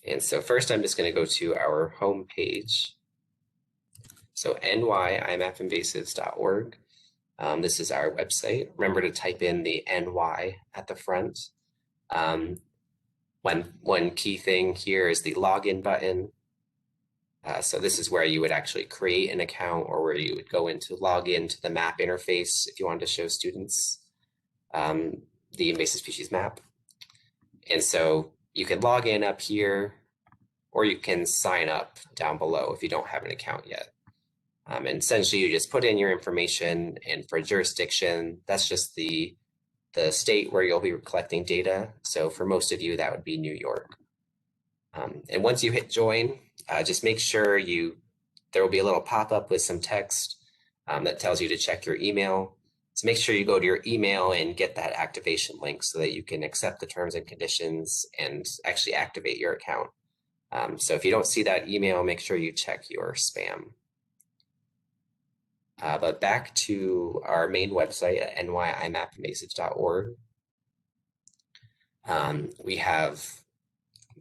And so first I'm just going to go to our home page. So iMapInvasives.org. This is our website. Remember to type in the NY at the front. One key thing here is the login button. So this is where you would actually create an account, or where you would go in to log into the map interface if you wanted to show students the invasive species map. And so you can log in up here, or you can sign up down below if you don't have an account yet. And essentially you just put in your information, and for jurisdiction, that's just the state where you'll be collecting data. So for most of you, that would be New York. And once you hit join, just make sure there will be a little pop-up with some text that tells you to check your email. So make sure you go to your email and get that activation link so that you can accept the terms and conditions and actually activate your account. So if you don't see that email, make sure you check your spam. But back to our main website at nyiMapInvasives.org. We have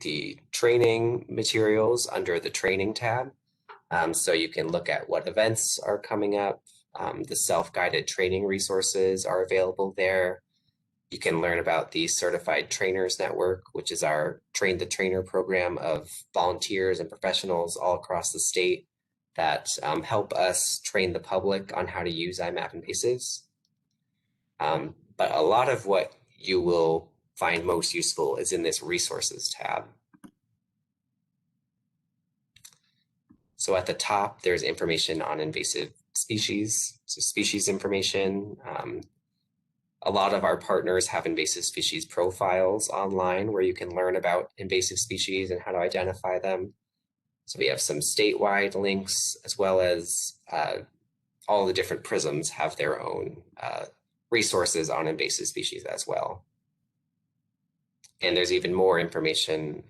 the training materials under the training tab. So you can look at what events are coming up. The self-guided training resources are available there. You can learn about the Certified Trainers Network, which is our Train the Trainer program of volunteers and professionals all across the state that help us train the public on how to use iMapInvasives. But a lot of what you will find most useful is in this resources tab. So at the top, there's information on invasive species, so species information. A lot of our partners have invasive species profiles online where you can learn about invasive species and how to identify them. So we have some statewide links, as well as all the different prisms have their own resources on invasive species as well. And there's even more information,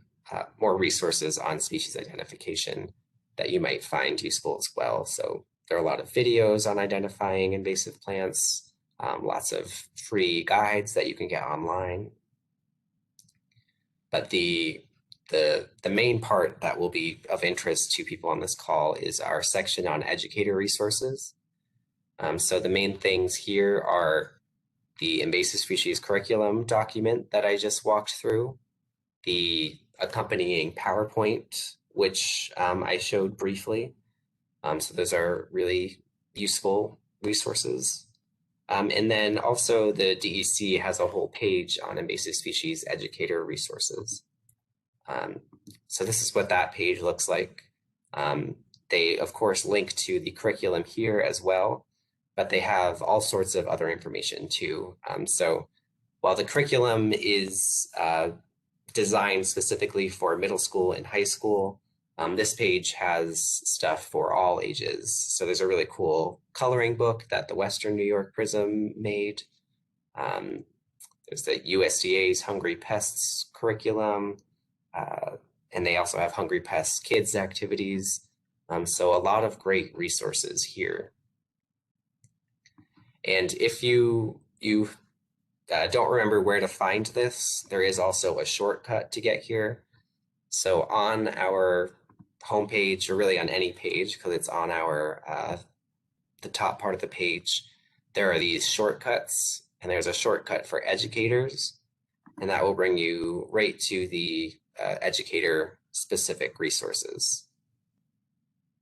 more resources on species identification that you might find useful as well. So there are a lot of videos on identifying invasive plants, lots of free guides that you can get online. But the main part that will be of interest to people on this call is our section on educator resources. So the main things here are the invasive species curriculum document that I just walked through, the accompanying PowerPoint, which I showed briefly. So those are really useful resources. And then also the DEC has a whole page on invasive species educator resources. So this is what that page looks like. They, of course, link to the curriculum here as well, but they have all sorts of other information too. So while the curriculum is designed specifically for middle school and high school, this page has stuff for all ages. So there's a really cool coloring book that the Western New York Prism made. There's the USDA's Hungry Pests curriculum. And they also have Hungry Pests kids activities. So a lot of great resources here. And if you don't remember where to find this, there is also a shortcut to get here. So on our homepage, or really on any page, because it's on our the top part of the page, there are these shortcuts, and there's a shortcut for educators, and that will bring you right to the educator specific resources.